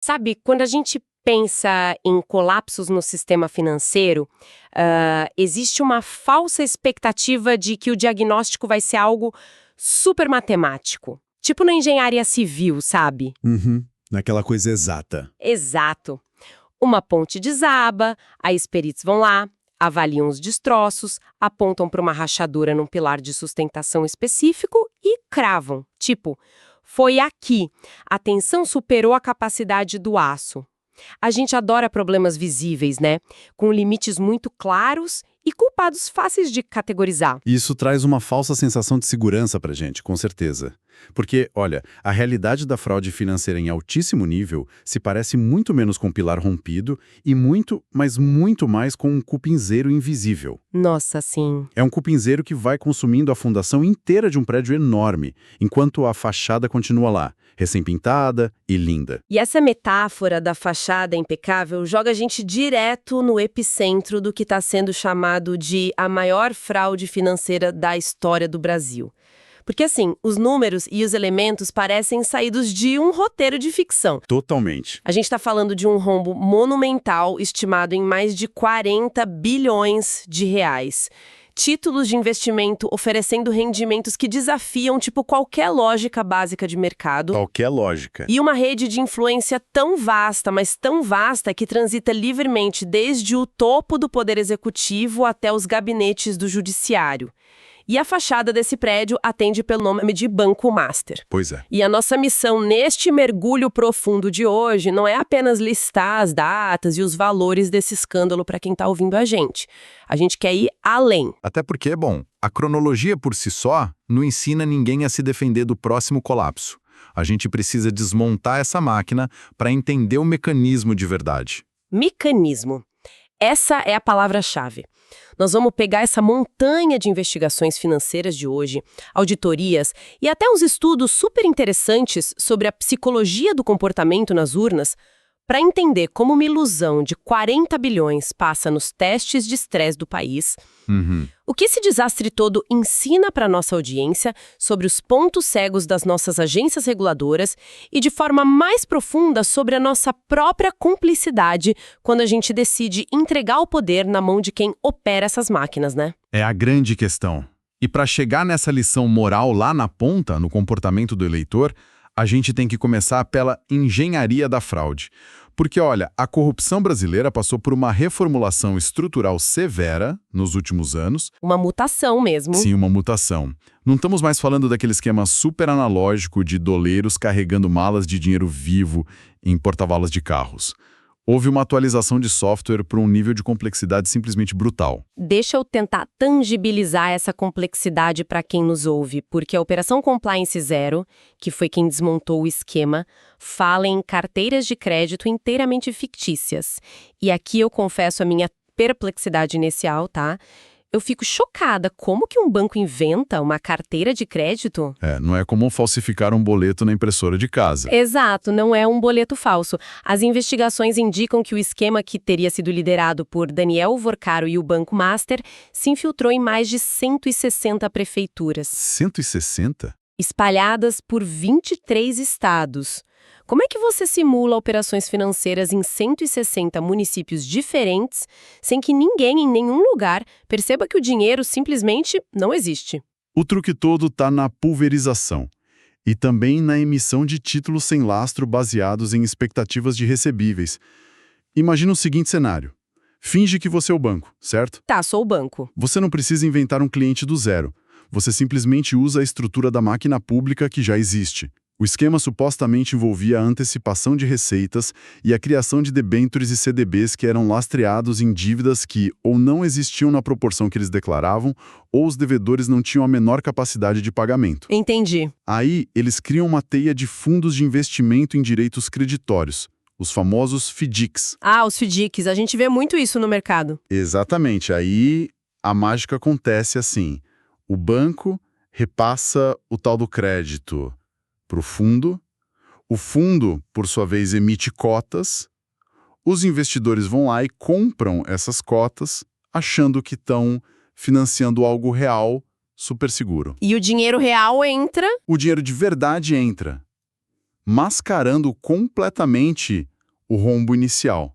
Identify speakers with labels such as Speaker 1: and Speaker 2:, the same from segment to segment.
Speaker 1: Sabe, quando a gente pensa em colapsos no sistema financeiro, existe uma falsa expectativa de que o diagnóstico vai ser algo super matemático. Tipo na engenharia civil, sabe?
Speaker 2: Uhum, naquela coisa exata.
Speaker 1: Exato. Uma ponte desaba, aí os peritos vão lá, avaliam os destroços, apontam para uma rachadura num pilar de sustentação específico e cravam. Tipo, foi aqui. A tensão superou a capacidade do aço. A gente adora problemas visíveis, né? Com limites muito claros e culpados fáceis de categorizar.
Speaker 2: Isso traz uma falsa sensação de segurança pra gente, com certeza. Porque, olha, a realidade da fraude financeira em altíssimo nível se parece muito menos com um pilar rompido e muito, mas muito mais com um cupinzeiro invisível.
Speaker 1: Nossa, sim.
Speaker 2: É um cupinzeiro que vai consumindo a fundação inteira de um prédio enorme, enquanto a fachada continua lá, recém-pintada e linda.
Speaker 1: E essa metáfora da fachada impecável joga a gente direto no epicentro do que está sendo chamado de a maior fraude financeira da história do Brasil. Porque, assim, os números e os elementos parecem saídos de um roteiro de ficção.
Speaker 2: Totalmente.
Speaker 1: A gente está falando de um rombo monumental estimado em mais de 40 bilhões de reais. Títulos de investimento oferecendo rendimentos que desafiam, tipo, qualquer lógica básica de mercado.
Speaker 2: Qualquer lógica.
Speaker 1: E uma rede de influência tão vasta, mas tão vasta, que transita livremente desde o topo do poder executivo até os gabinetes do judiciário. E a fachada desse prédio atende pelo nome de Banco Master.
Speaker 2: Pois é.
Speaker 1: E a nossa missão neste mergulho profundo de hoje não é apenas listar as datas e os valores desse escândalo para quem está ouvindo a gente. A gente quer ir além.
Speaker 3: Até porque, bom, a cronologia por si só não ensina ninguém a se defender do próximo colapso. A gente precisa desmontar essa máquina para entender o mecanismo de verdade.
Speaker 1: Mecanismo. Essa é a palavra-chave. Nós vamos pegar essa montanha de investigações financeiras de hoje, auditorias e até uns estudos super interessantes sobre a psicologia do comportamento nas urnas para entender como uma ilusão de 40 bilhões passa nos testes de estresse do país, o que esse desastre todo ensina para nossa audiência sobre os pontos cegos das nossas agências reguladoras e, de forma mais profunda, sobre a nossa própria cumplicidade quando a gente decide entregar o poder na mão de quem opera essas máquinas, né?
Speaker 3: É a grande questão. E para chegar nessa lição moral lá na ponta, no comportamento do eleitor, a gente tem que começar pela engenharia da fraude. Porque, olha, a corrupção brasileira passou por uma reformulação estrutural severa nos últimos anos.
Speaker 1: Uma mutação mesmo.
Speaker 3: Sim, uma mutação. Não estamos mais falando daquele esquema super analógico de doleiros carregando malas de dinheiro vivo em porta-malas de carros. Houve uma atualização de software para um nível de complexidade simplesmente brutal.
Speaker 1: Deixa eu tentar tangibilizar essa complexidade para quem nos ouve, porque a Operação Compliance Zero, que foi quem desmontou o esquema, fala em carteiras de crédito inteiramente fictícias. E aqui eu confesso a minha perplexidade inicial, tá? Eu fico chocada. Como que um banco inventa uma carteira de crédito?
Speaker 3: Não é como falsificar um boleto na impressora de casa.
Speaker 1: Exato, não é um boleto falso. As investigações indicam que o esquema que teria sido liderado por Daniel Vorcaro e o Banco Master se infiltrou em mais de 160 prefeituras.
Speaker 3: 160?
Speaker 1: Espalhadas por 23 estados. Como é que você simula operações financeiras em 160 municípios diferentes, sem que ninguém em nenhum lugar perceba que o dinheiro simplesmente não existe?
Speaker 2: O truque todo está na pulverização e também na emissão de títulos sem lastro baseados em expectativas de recebíveis. Imagina o seguinte cenário. Finge que você é o banco, certo?
Speaker 1: Tá, sou o banco.
Speaker 2: Você não precisa inventar um cliente do zero. Você simplesmente usa a estrutura da máquina pública que já existe. O esquema supostamente envolvia a antecipação de receitas e a criação de debêntures e CDBs que eram lastreados em dívidas que ou não existiam na proporção que eles declaravam, ou os devedores não tinham a menor capacidade de pagamento.
Speaker 1: Entendi.
Speaker 2: Aí, eles criam uma teia de fundos de investimento em direitos creditórios, os famosos FDICs.
Speaker 1: Ah, os FDICs. A gente vê muito isso no mercado.
Speaker 2: Exatamente. Aí, a mágica acontece assim. O banco repassa o tal do crédito para o fundo fundo, por sua vez, emite cotas, os investidores vão lá e compram essas cotas, achando que estão financiando algo real, super seguro.
Speaker 1: E o dinheiro real entra?
Speaker 2: O dinheiro de verdade entra, mascarando completamente o rombo inicial.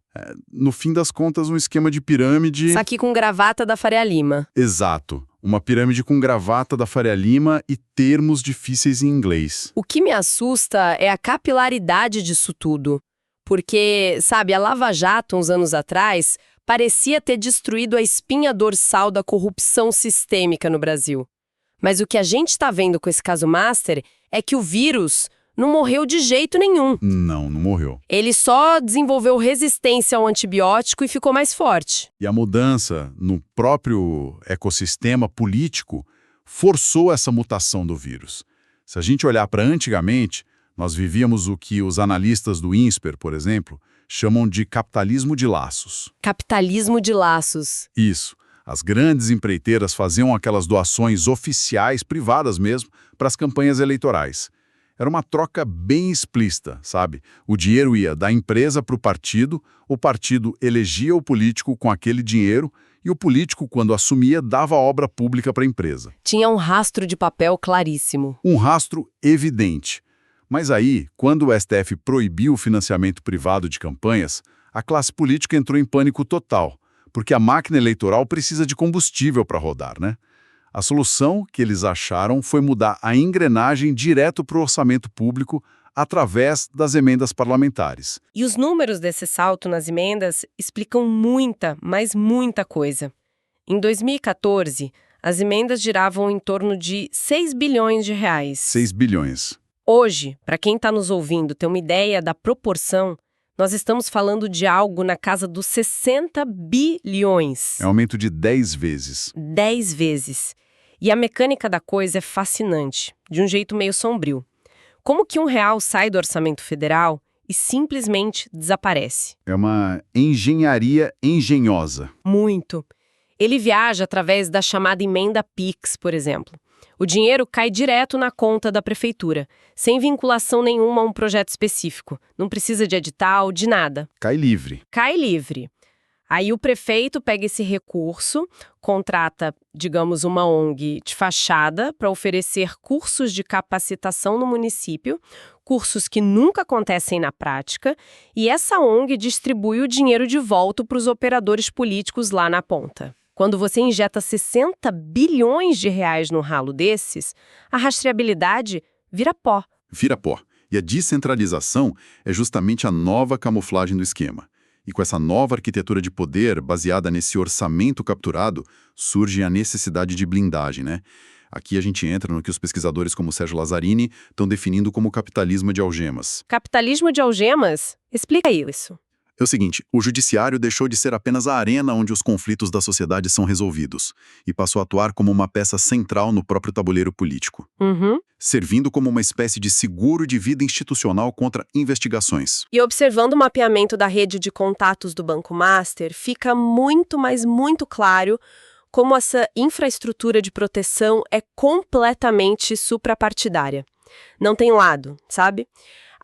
Speaker 2: No fim das contas, um esquema de pirâmide...
Speaker 1: Saque com gravata da Faria Lima.
Speaker 2: Exato. Uma pirâmide com gravata da Faria Lima e termos difíceis em inglês.
Speaker 1: O que me assusta é a capilaridade disso tudo. Porque, sabe, a Lava Jato, uns anos atrás, parecia ter destruído a espinha dorsal da corrupção sistêmica no Brasil. Mas o que a gente está vendo com esse caso Master é que o vírus não morreu de jeito nenhum.
Speaker 2: Não morreu.
Speaker 1: Ele só desenvolveu resistência ao antibiótico e ficou mais forte.
Speaker 2: E a mudança no próprio ecossistema político forçou essa mutação do vírus. Se a gente olhar para antigamente, nós vivíamos o que os analistas do INSPER, por exemplo, chamam de capitalismo de laços.
Speaker 1: Capitalismo de laços.
Speaker 2: Isso. As grandes empreiteiras faziam aquelas doações oficiais, privadas mesmo, para as campanhas eleitorais. Era uma troca bem explícita, sabe? O dinheiro ia da empresa para o partido elegia o político com aquele dinheiro e o político, quando assumia, dava a obra pública para a empresa.
Speaker 1: Tinha um rastro de papel claríssimo.
Speaker 2: Um rastro evidente. Mas aí, quando o STF proibiu o financiamento privado de campanhas, a classe política entrou em pânico total, porque a máquina eleitoral precisa de combustível para rodar, né? A solução que eles acharam foi mudar a engrenagem direto para o orçamento público através das emendas parlamentares.
Speaker 1: E os números desse salto nas emendas explicam muita, mas muita coisa. Em 2014, as emendas giravam em torno de 6 bilhões de reais.
Speaker 2: 6 bilhões.
Speaker 1: Hoje, para quem está nos ouvindo ter uma ideia da proporção, nós estamos falando de algo na casa dos 60 bilhões.
Speaker 2: É um aumento de 10 vezes.
Speaker 1: 10 vezes. E a mecânica da coisa é fascinante, de um jeito meio sombrio. Como que R$1 sai do orçamento federal e simplesmente desaparece?
Speaker 2: É uma engenharia engenhosa.
Speaker 1: Muito. Ele viaja através da chamada emenda PIX, por exemplo. O dinheiro cai direto na conta da prefeitura, sem vinculação nenhuma a um projeto específico. Não precisa de edital, de nada.
Speaker 2: Cai livre.
Speaker 1: Cai livre. Aí o prefeito pega esse recurso, contrata, digamos, uma ONG de fachada para oferecer cursos de capacitação no município, cursos que nunca acontecem na prática, e essa ONG distribui o dinheiro de volta para os operadores políticos lá na ponta. Quando você injeta 60 bilhões de reais num ralo desses, a rastreabilidade vira pó.
Speaker 2: Vira pó. E a descentralização é justamente a nova camuflagem do esquema. E com essa nova arquitetura de poder, baseada nesse orçamento capturado, surge a necessidade de blindagem, né? Aqui a gente entra no que os pesquisadores como Sérgio Lazzarini estão definindo como capitalismo de algemas.
Speaker 1: Capitalismo de algemas? Explica isso.
Speaker 2: É o seguinte, o judiciário deixou de ser apenas a arena onde os conflitos da sociedade são resolvidos e passou a atuar como uma peça central no próprio tabuleiro político, servindo como uma espécie de seguro de vida institucional contra investigações.
Speaker 1: E observando o mapeamento da rede de contatos do Banco Master, fica muito, mas muito claro como essa infraestrutura de proteção é completamente suprapartidária. Não tem lado, sabe?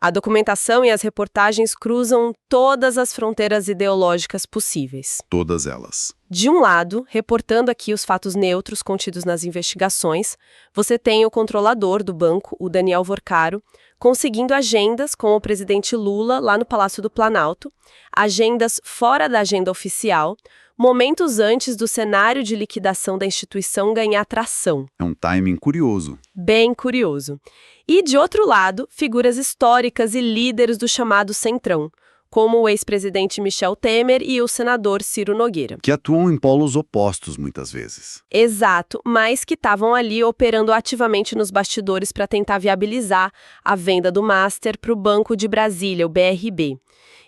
Speaker 1: A documentação e as reportagens cruzam todas as fronteiras ideológicas possíveis.
Speaker 2: Todas elas.
Speaker 1: De um lado, reportando aqui os fatos neutros contidos nas investigações, você tem o controlador do banco, o Daniel Vorcaro, conseguindo agendas com o presidente Lula lá no Palácio do Planalto, agendas fora da agenda oficial, momentos antes do cenário de liquidação da instituição ganhar tração.
Speaker 2: É um timing curioso.
Speaker 1: Bem curioso. E, de outro lado, figuras históricas e líderes do chamado Centrão, como o ex-presidente Michel Temer e o senador Ciro Nogueira.
Speaker 2: Que atuam em polos opostos muitas vezes.
Speaker 1: Exato, mas que estavam ali operando ativamente nos bastidores para tentar viabilizar a venda do Master para o Banco de Brasília, o BRB.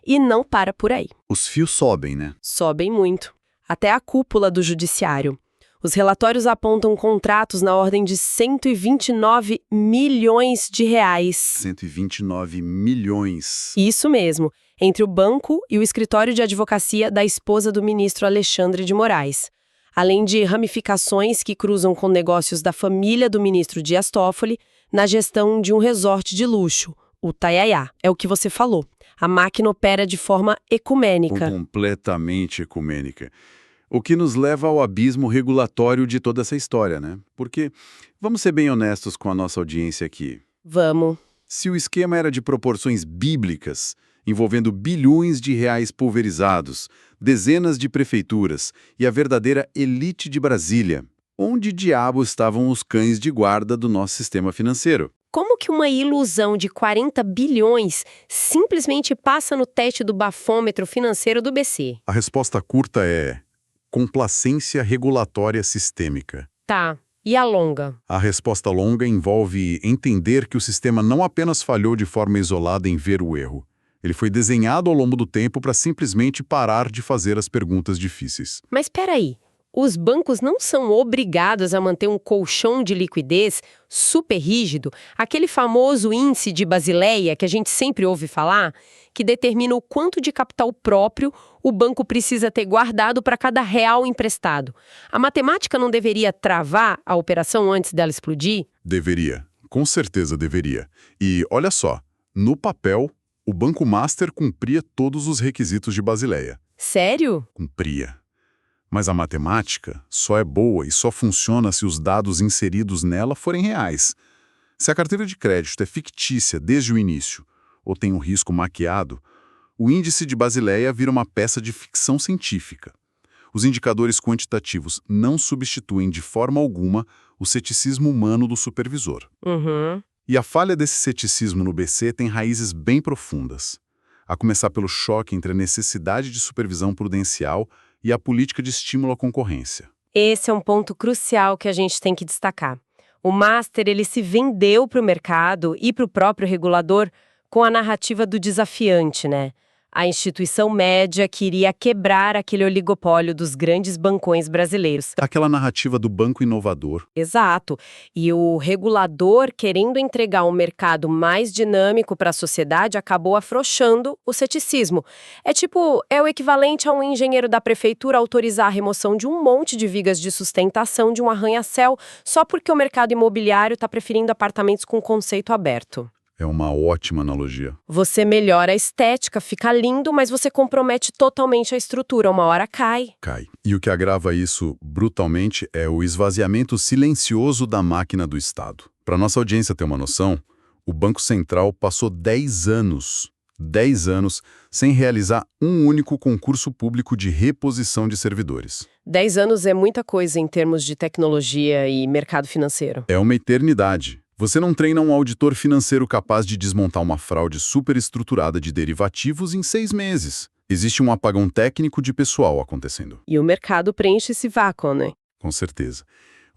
Speaker 1: E não para por aí.
Speaker 2: Os fios sobem, né?
Speaker 1: Sobem muito. Até a cúpula do judiciário. Os relatórios apontam contratos na ordem de 129 milhões de reais.
Speaker 2: 129 milhões.
Speaker 1: Isso mesmo, entre o banco e o escritório de advocacia da esposa do ministro Alexandre de Moraes. Além de ramificações que cruzam com negócios da família do ministro Dias Toffoli na gestão de um resort de luxo, o Tayayá. É o que você falou. A máquina opera de forma ecumênica.
Speaker 2: Completamente ecumênica. O que nos leva ao abismo regulatório de toda essa história, né? Porque, vamos ser bem honestos com a nossa audiência aqui.
Speaker 1: Vamos.
Speaker 2: Se o esquema era de proporções bíblicas
Speaker 3: envolvendo bilhões de reais pulverizados, dezenas de prefeituras e a verdadeira elite de Brasília. Onde diabo estavam os cães de guarda do nosso sistema financeiro?
Speaker 1: Como que uma ilusão de 40 bilhões simplesmente passa no teste do bafômetro financeiro do BC?
Speaker 3: A resposta curta é complacência regulatória sistêmica.
Speaker 1: Tá, e a longa?
Speaker 3: A resposta longa envolve entender que o sistema não apenas falhou de forma isolada em ver o erro. Ele foi desenhado ao longo do tempo para simplesmente parar de fazer as perguntas difíceis.
Speaker 1: Mas peraí, os bancos não são obrigados a manter um colchão de liquidez super rígido, aquele famoso índice de Basileia que a gente sempre ouve falar, que determina o quanto de capital próprio o banco precisa ter guardado para cada real emprestado. A matemática não deveria travar a operação antes dela explodir?
Speaker 3: Deveria, com certeza deveria. E olha só, no papel, o Banco Master cumpria todos os requisitos de Basileia.
Speaker 1: Sério?
Speaker 3: Cumpria. Mas a matemática só é boa e só funciona se os dados inseridos nela forem reais. Se a carteira de crédito é fictícia desde o início ou tem um risco maquiado, o índice de Basileia vira uma peça de ficção científica. Os indicadores quantitativos não substituem de forma alguma o ceticismo humano do supervisor.
Speaker 1: Uhum.
Speaker 3: E a falha desse ceticismo no BC tem raízes bem profundas, a começar pelo choque entre a necessidade de supervisão prudencial e a política de estímulo à concorrência.
Speaker 1: Esse é um ponto crucial que a gente tem que destacar. O Master ele se vendeu para o mercado e para o próprio regulador com a narrativa do desafiante, né? A instituição média queria quebrar aquele oligopólio dos grandes bancões brasileiros.
Speaker 3: Aquela narrativa do banco inovador.
Speaker 1: Exato. E o regulador, querendo entregar um mercado mais dinâmico para a sociedade, acabou afrouxando o ceticismo. É o equivalente a um engenheiro da prefeitura autorizar a remoção de um monte de vigas de sustentação de um arranha-céu só porque o mercado imobiliário está preferindo apartamentos com conceito aberto.
Speaker 3: É uma ótima analogia.
Speaker 1: Você melhora a estética, fica lindo, mas você compromete totalmente a estrutura. Uma hora cai.
Speaker 3: Cai. E o que agrava isso brutalmente é o esvaziamento silencioso da máquina do Estado. Para nossa audiência ter uma noção, o Banco Central passou 10 anos sem realizar um único concurso público de reposição de servidores.
Speaker 1: 10 anos é muita coisa em termos de tecnologia e mercado financeiro.
Speaker 3: É uma eternidade. Você não treina um auditor financeiro capaz de desmontar uma fraude superestruturada de derivativos em 6 meses. Existe um apagão técnico de pessoal acontecendo.
Speaker 1: E o mercado preenche esse vácuo, né?
Speaker 3: Com certeza.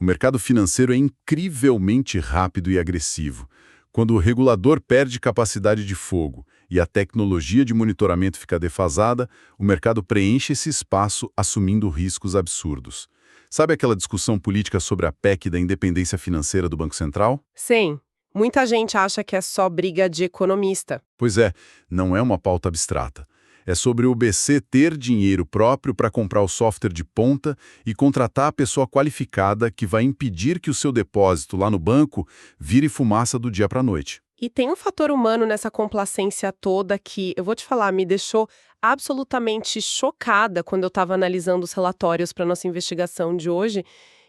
Speaker 3: O mercado financeiro é incrivelmente rápido e agressivo. Quando o regulador perde capacidade de fogo e a tecnologia de monitoramento fica defasada, o mercado preenche esse espaço assumindo riscos absurdos. Sabe aquela discussão política sobre a PEC da independência financeira do Banco Central?
Speaker 1: Sim. Muita gente acha que é só briga de economista.
Speaker 3: Pois é, não é uma pauta abstrata. É sobre o BC ter dinheiro próprio para comprar o software de ponta e contratar a pessoa qualificada que vai impedir que o seu depósito lá no banco vire fumaça do dia para a noite.
Speaker 1: E tem um fator humano nessa complacência toda que, eu vou te falar, me deixou absolutamente chocada quando eu estava analisando os relatórios para nossa investigação de hoje,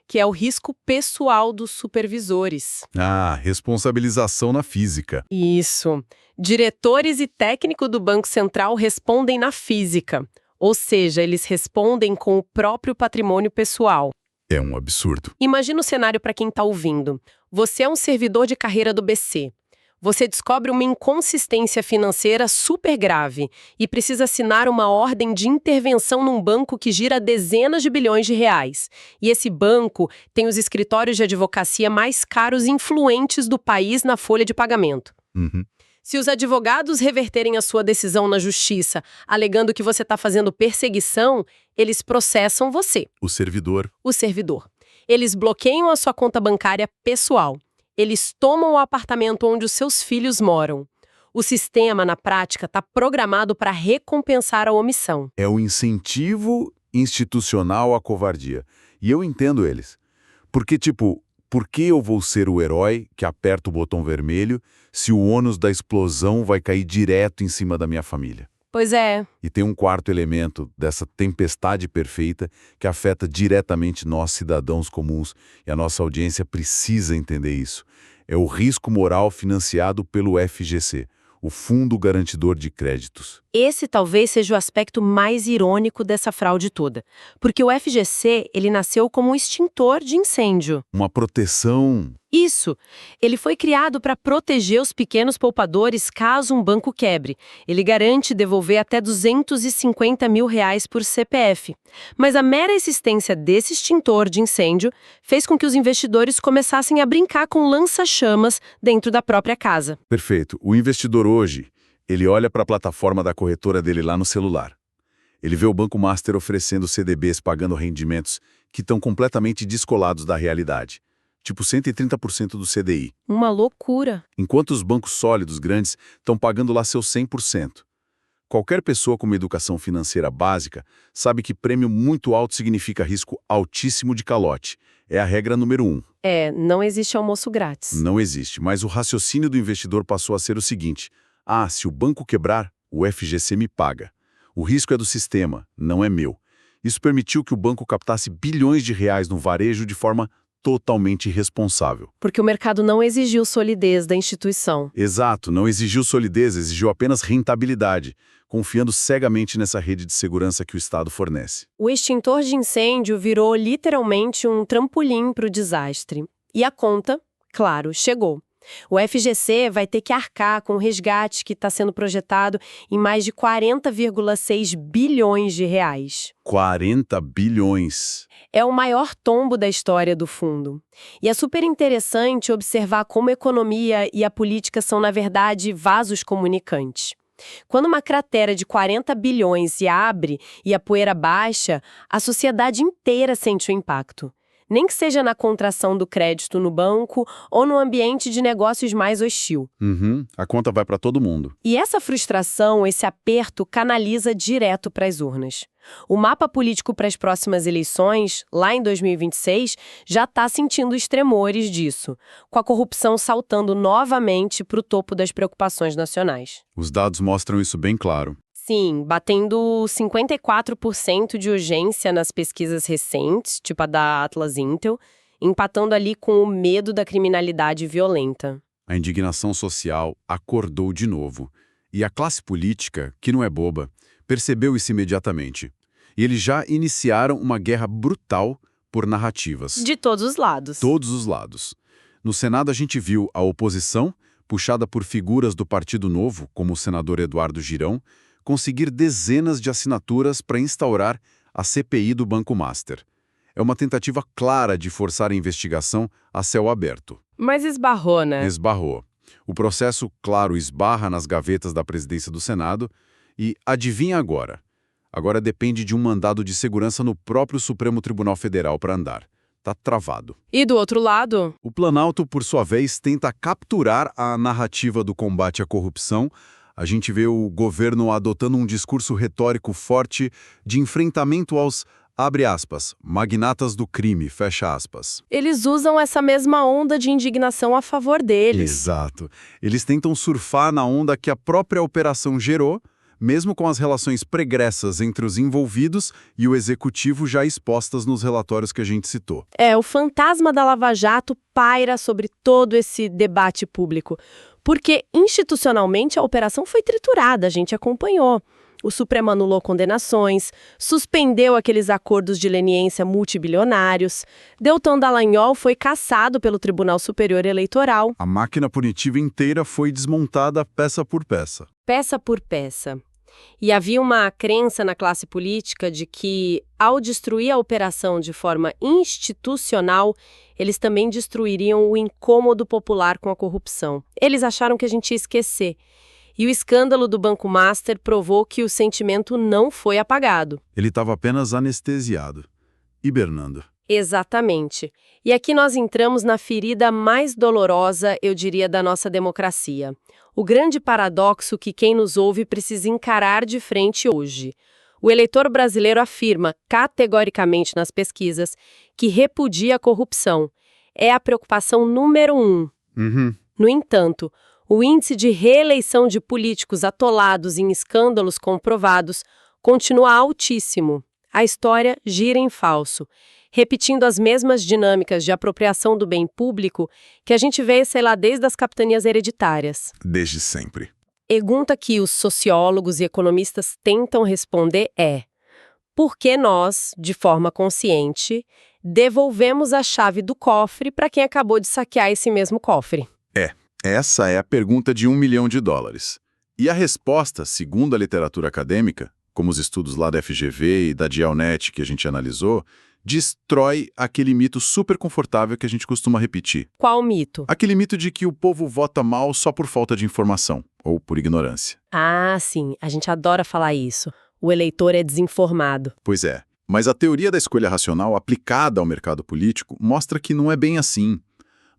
Speaker 1: que é o risco pessoal dos supervisores.
Speaker 3: Ah, responsabilização na física.
Speaker 1: Isso. Diretores e técnicos do Banco Central respondem na física, ou seja, eles respondem com o próprio patrimônio pessoal.
Speaker 3: É um absurdo.
Speaker 1: Imagina o cenário para quem está ouvindo. Você é um servidor de carreira do BC. Você descobre uma inconsistência financeira super grave e precisa assinar uma ordem de intervenção num banco que gira dezenas de bilhões de reais. E esse banco tem os escritórios de advocacia mais caros e influentes do país na folha de pagamento.
Speaker 3: Uhum.
Speaker 1: Se os advogados reverterem a sua decisão na justiça, alegando que você está fazendo perseguição, eles processam você,
Speaker 3: O servidor.
Speaker 1: o servidor. Eles bloqueiam a sua conta bancária pessoal. Eles tomam o apartamento onde os seus filhos moram. O sistema, na prática, está programado para recompensar a omissão.
Speaker 3: É o incentivo institucional à covardia. E eu entendo eles. Porque, por que eu vou ser o herói que aperta o botão vermelho se o ônus da explosão vai cair direto em cima da minha família?
Speaker 1: Pois é.
Speaker 3: E tem um quarto elemento dessa tempestade perfeita que afeta diretamente nós, cidadãos comuns, e a nossa audiência precisa entender isso. É o risco moral financiado pelo FGC,
Speaker 2: o Fundo Garantidor de Créditos.
Speaker 1: Esse talvez seja o aspecto mais irônico dessa fraude toda, porque o FGC, ele nasceu como um extintor de incêndio.
Speaker 2: Uma proteção.
Speaker 1: Isso! Ele foi criado para proteger os pequenos poupadores caso um banco quebre. Ele garante devolver até R$250 mil por CPF. Mas a mera existência desse extintor de incêndio fez com que os investidores começassem a brincar com lança-chamas dentro da própria casa.
Speaker 2: Perfeito. O investidor hoje, ele olha para a plataforma da corretora dele lá no celular. Ele vê o Banco Master oferecendo CDBs pagando rendimentos que estão completamente descolados da realidade. Tipo 130% do CDI.
Speaker 1: Uma loucura.
Speaker 2: Enquanto os bancos sólidos grandes estão pagando lá seus 100%. Qualquer pessoa com uma educação financeira básica sabe que prêmio muito alto significa risco altíssimo de calote. É a regra número 1.
Speaker 1: Não existe almoço grátis.
Speaker 2: Não existe, mas o raciocínio do investidor passou a ser o seguinte: se o banco quebrar, o FGC me paga. O risco é do sistema, não é meu. Isso permitiu que o banco captasse bilhões de reais no varejo de forma totalmente irresponsável.
Speaker 1: Porque o mercado não exigiu solidez da instituição.
Speaker 2: Exato, não exigiu solidez, exigiu apenas rentabilidade, confiando cegamente nessa rede de segurança que o Estado fornece.
Speaker 1: O extintor de incêndio virou literalmente um trampolim para o desastre. E a conta, claro, chegou. O FGC vai ter que arcar com o resgate que está sendo projetado em mais de 40,6 bilhões de reais.
Speaker 2: 40 bilhões!
Speaker 1: É o maior tombo da história do fundo. E é super interessante observar como a economia e a política são, na verdade, vasos comunicantes. Quando uma cratera de 40 bilhões se abre e a poeira baixa, a sociedade inteira sente o impacto. Nem que seja na contração do crédito no banco ou no ambiente de negócios mais hostil.
Speaker 2: A conta vai para todo mundo.
Speaker 1: E essa frustração, esse aperto, canaliza direto para as urnas. O mapa político para as próximas eleições, lá em 2026, já está sentindo os tremores disso, com a corrupção saltando novamente para o topo das preocupações nacionais.
Speaker 2: Os dados mostram isso bem claro.
Speaker 1: Sim, batendo 54% de urgência nas pesquisas recentes, tipo a da Atlas Intel, empatando ali com o medo da criminalidade violenta.
Speaker 2: A indignação social acordou de novo. E a classe política, que não é boba, percebeu isso imediatamente. E eles já iniciaram uma guerra brutal por narrativas.
Speaker 1: De todos os lados.
Speaker 2: Todos os lados. No Senado a gente viu a oposição, puxada por figuras do Partido Novo, como o senador Eduardo Girão, conseguir dezenas de assinaturas para instaurar a CPI do Banco Master. É uma tentativa clara de forçar a investigação a céu aberto.
Speaker 1: Mas esbarrou, né?
Speaker 2: Esbarrou. O processo, claro, esbarra nas gavetas da presidência do Senado e adivinha agora? Agora depende de um mandado de segurança no próprio Supremo Tribunal Federal para andar. Tá travado.
Speaker 1: E do outro lado?
Speaker 2: O Planalto, por sua vez, tenta capturar a narrativa do combate à corrupção. A gente vê o governo adotando um discurso retórico forte de enfrentamento aos, abre aspas, magnatas do crime, fecha aspas.
Speaker 1: Eles usam essa mesma onda de indignação a favor deles.
Speaker 2: Exato. Eles tentam surfar na onda que a própria operação gerou, mesmo com as relações pregressas entre os envolvidos e o executivo já expostas nos relatórios que a gente citou.
Speaker 1: O fantasma da Lava Jato paira sobre todo esse debate público. Porque, institucionalmente, a operação foi triturada, a gente acompanhou. O Supremo anulou condenações, suspendeu aqueles acordos de leniência multibilionários, Deltan Dallagnol foi cassado pelo Tribunal Superior Eleitoral.
Speaker 2: A máquina punitiva inteira foi desmontada peça por peça.
Speaker 1: Peça por peça. E havia uma crença na classe política de que, ao destruir a operação de forma institucional, eles também destruiriam o incômodo popular com a corrupção. Eles acharam que a gente ia esquecer. E o escândalo do Banco Master provou que o sentimento não foi apagado.
Speaker 2: Ele estava apenas anestesiado, hibernando.
Speaker 1: Exatamente. E aqui nós entramos na ferida mais dolorosa, eu diria, da nossa democracia. O grande paradoxo que quem nos ouve precisa encarar de frente hoje. O eleitor brasileiro afirma, categoricamente nas pesquisas, que repudia a corrupção. É a preocupação número 1. No entanto, o índice de reeleição de políticos atolados em escândalos comprovados continua altíssimo. A história gira em falso, repetindo as mesmas dinâmicas de apropriação do bem público que a gente vê, sei lá, desde as capitanias hereditárias.
Speaker 2: Desde sempre.
Speaker 1: pergunta que os sociólogos e economistas tentam responder é: por que nós, de forma consciente, devolvemos a chave do cofre para quem acabou de saquear esse mesmo cofre?
Speaker 3: Essa é a pergunta de $1 milhão. E a resposta, segundo a literatura acadêmica, como os estudos lá da FGV e da Dialnet que a gente analisou, destrói aquele mito super confortável que a gente costuma repetir.
Speaker 1: Qual mito?
Speaker 3: Aquele mito de que o povo vota mal só por falta de informação, ou por ignorância.
Speaker 1: Ah, sim, a gente adora falar isso. O eleitor é desinformado.
Speaker 3: Pois é, mas a teoria da escolha racional aplicada ao mercado político mostra que não é bem assim.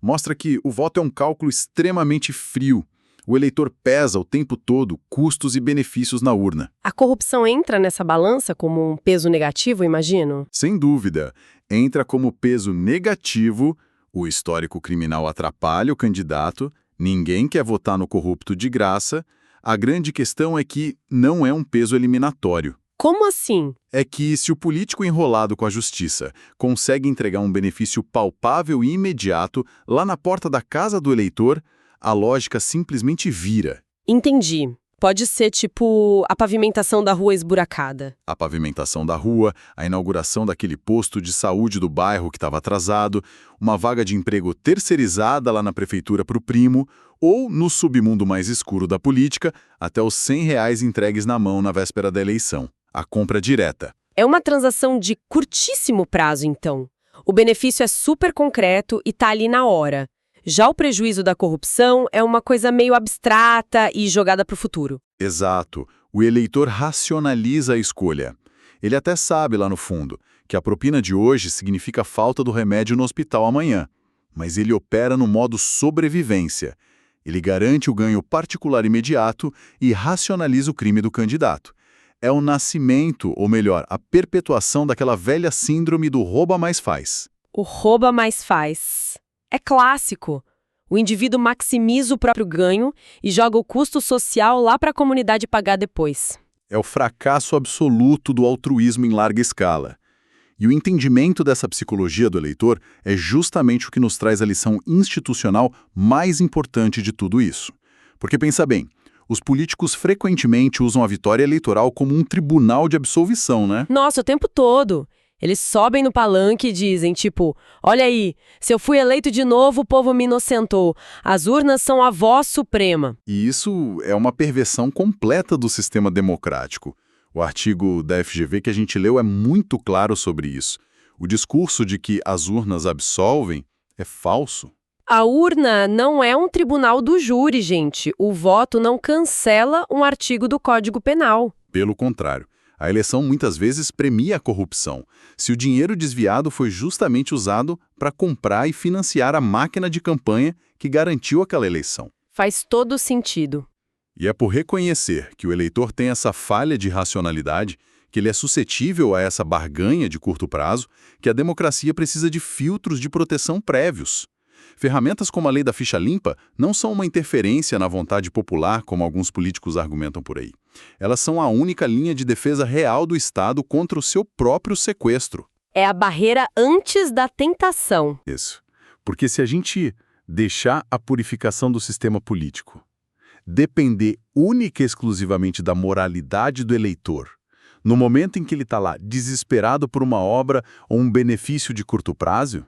Speaker 3: Mostra que o voto é um cálculo extremamente frio. O eleitor pesa o tempo todo custos e benefícios na urna.
Speaker 1: A corrupção entra nessa balança como um peso negativo, imagino?
Speaker 3: Sem dúvida, entra como peso negativo, o histórico criminal atrapalha o candidato, ninguém quer votar no corrupto de graça. A grande questão é que não é um peso eliminatório.
Speaker 1: Como assim?
Speaker 3: É que se o político enrolado com a justiça consegue entregar um benefício palpável e imediato lá na porta da casa do eleitor, a lógica simplesmente vira.
Speaker 1: Entendi. Pode ser tipo a pavimentação da rua esburacada.
Speaker 3: A pavimentação da rua, a inauguração daquele posto de saúde do bairro que estava atrasado, uma vaga de emprego terceirizada lá na prefeitura para o primo, ou, no submundo mais escuro da política, até os R$ 100 entregues na mão na véspera da eleição. A compra direta.
Speaker 1: É uma transação de curtíssimo prazo, então. O benefício é super concreto e tá ali na hora. Já o prejuízo da corrupção é uma coisa meio abstrata e jogada para o futuro.
Speaker 3: Exato. O eleitor racionaliza a escolha. Ele até sabe, lá no fundo, que a propina de hoje significa falta do remédio no hospital amanhã. Mas ele opera no modo sobrevivência. Ele garante o ganho particular imediato e racionaliza o crime do candidato. É o nascimento, ou melhor, a perpetuação daquela velha síndrome do rouba mais faz.
Speaker 1: O rouba mais faz. É clássico. O indivíduo maximiza o próprio ganho e joga o custo social lá para a comunidade pagar depois.
Speaker 3: É o fracasso absoluto do altruísmo em larga escala. E o entendimento dessa psicologia do eleitor é justamente o que nos traz a lição institucional mais importante de tudo isso. Porque pensa bem, os políticos frequentemente usam a vitória eleitoral como um tribunal de absolvição, né?
Speaker 1: Nossa, o tempo todo. Eles sobem no palanque e dizem, tipo, olha aí, se eu fui eleito de novo, o povo me inocentou. As urnas são a voz suprema.
Speaker 3: E isso é uma perversão completa do sistema democrático. O artigo da FGV que a gente leu é muito claro sobre isso. O discurso de que as urnas absolvem é falso.
Speaker 1: A urna não é um tribunal do júri, gente. O voto não cancela um artigo do Código Penal.
Speaker 3: Pelo contrário, a eleição muitas vezes premia a corrupção, se o dinheiro desviado foi justamente usado para comprar e financiar a máquina de campanha que garantiu aquela eleição.
Speaker 1: Faz todo sentido.
Speaker 3: E é por reconhecer que o eleitor tem essa falha de racionalidade, que ele é suscetível a essa barganha de curto prazo, que a democracia precisa de filtros de proteção prévios. Ferramentas como a lei da ficha limpa não são uma interferência na vontade popular, como alguns políticos argumentam por aí. Elas são a única linha de defesa real do Estado contra o seu próprio sequestro.
Speaker 1: É a barreira antes da tentação.
Speaker 3: Isso. Porque se a gente deixar a purificação do sistema político depender única e exclusivamente da moralidade do eleitor, no momento em que ele está lá desesperado por uma obra ou um benefício de curto prazo,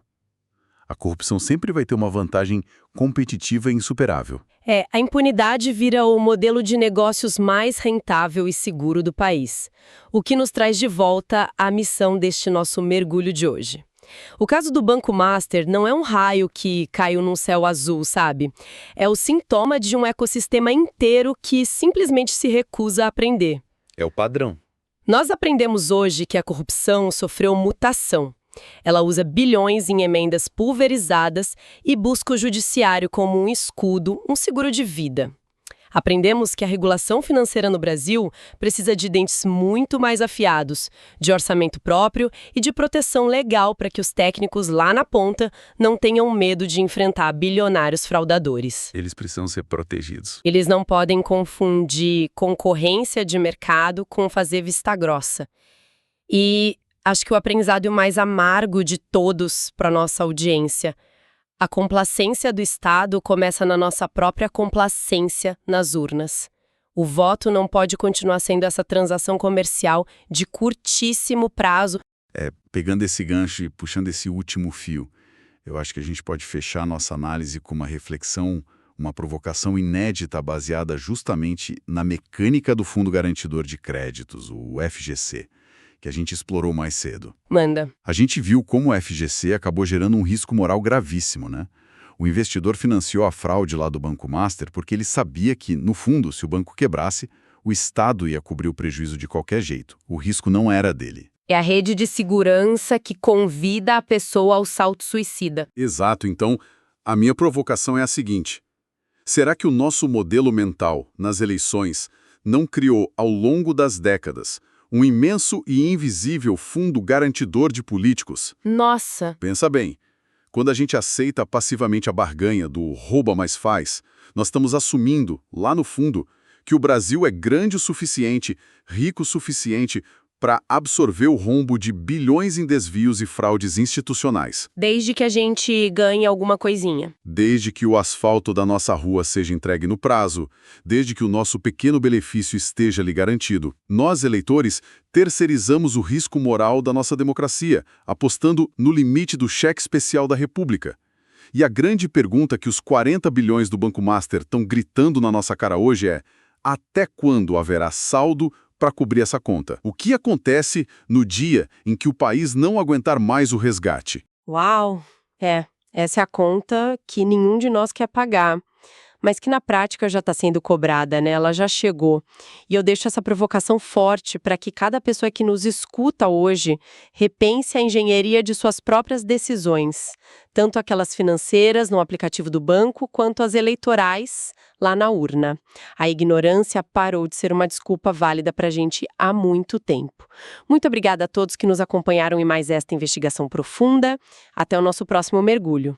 Speaker 3: a corrupção sempre vai ter uma vantagem competitiva e insuperável.
Speaker 1: A impunidade vira o modelo de negócios mais rentável e seguro do país. O que nos traz de volta à missão deste nosso mergulho de hoje. O caso do Banco Master não é um raio que caiu num céu azul, sabe? É o sintoma de um ecossistema inteiro que simplesmente se recusa a aprender.
Speaker 3: É o padrão.
Speaker 1: Nós aprendemos hoje que a corrupção sofreu mutação. Ela usa bilhões em emendas pulverizadas e busca o judiciário como um escudo, um seguro de vida. Aprendemos que a regulação financeira no Brasil precisa de dentes muito mais afiados, de orçamento próprio e de proteção legal para que os técnicos lá na ponta não tenham medo de enfrentar bilionários fraudadores.
Speaker 3: Eles precisam ser protegidos.
Speaker 1: Eles não podem confundir concorrência de mercado com fazer vista grossa. E acho que o aprendizado mais amargo de todos para nossa audiência. A complacência do Estado começa na nossa própria complacência nas urnas. O voto não pode continuar sendo essa transação comercial de curtíssimo prazo.
Speaker 2: Pegando esse gancho e puxando esse último fio, eu acho que a gente pode fechar nossa análise com uma reflexão, uma provocação inédita baseada justamente na mecânica do Fundo Garantidor de Créditos, o FGC, que a gente explorou mais cedo.
Speaker 1: Manda.
Speaker 2: A gente viu como o FGC acabou gerando um risco moral gravíssimo, né? O investidor financiou a fraude lá do Banco Master porque ele sabia que, no fundo, se o banco quebrasse, o Estado ia cobrir o prejuízo de qualquer jeito. O risco não era dele.
Speaker 1: É a rede de segurança que convida a pessoa ao salto suicida.
Speaker 2: Exato. Então, a minha provocação é a seguinte. Será que o nosso modelo mental, nas eleições, não criou, ao longo das décadas, um imenso e invisível fundo garantidor de políticos?
Speaker 1: Nossa!
Speaker 2: Pensa bem. Quando a gente aceita passivamente a barganha do rouba mais faz, nós estamos assumindo, lá no fundo, que o Brasil é grande o suficiente, rico o suficiente para absorver o rombo de bilhões em desvios e fraudes institucionais.
Speaker 1: Desde que a gente ganhe alguma coisinha.
Speaker 2: Desde que o asfalto da nossa rua seja entregue no prazo, desde que o nosso pequeno benefício esteja lhe garantido, nós, eleitores, terceirizamos o risco moral da nossa democracia, apostando no limite do cheque especial da República. E a grande pergunta que os 40 bilhões do Banco Master estão gritando na nossa cara hoje é: até quando haverá saldo para cobrir essa conta? O que acontece no dia em que o país não aguentar mais o resgate?
Speaker 1: Uau! Essa é a conta que nenhum de nós quer pagar, mas que na prática já está sendo cobrada, né? Ela já chegou. E eu deixo essa provocação forte para que cada pessoa que nos escuta hoje repense a engenharia de suas próprias decisões, tanto aquelas financeiras no aplicativo do banco, quanto as eleitorais lá na urna. A ignorância parou de ser uma desculpa válida para a gente há muito tempo. Muito obrigada a todos que nos acompanharam em mais esta investigação profunda. Até o nosso próximo mergulho.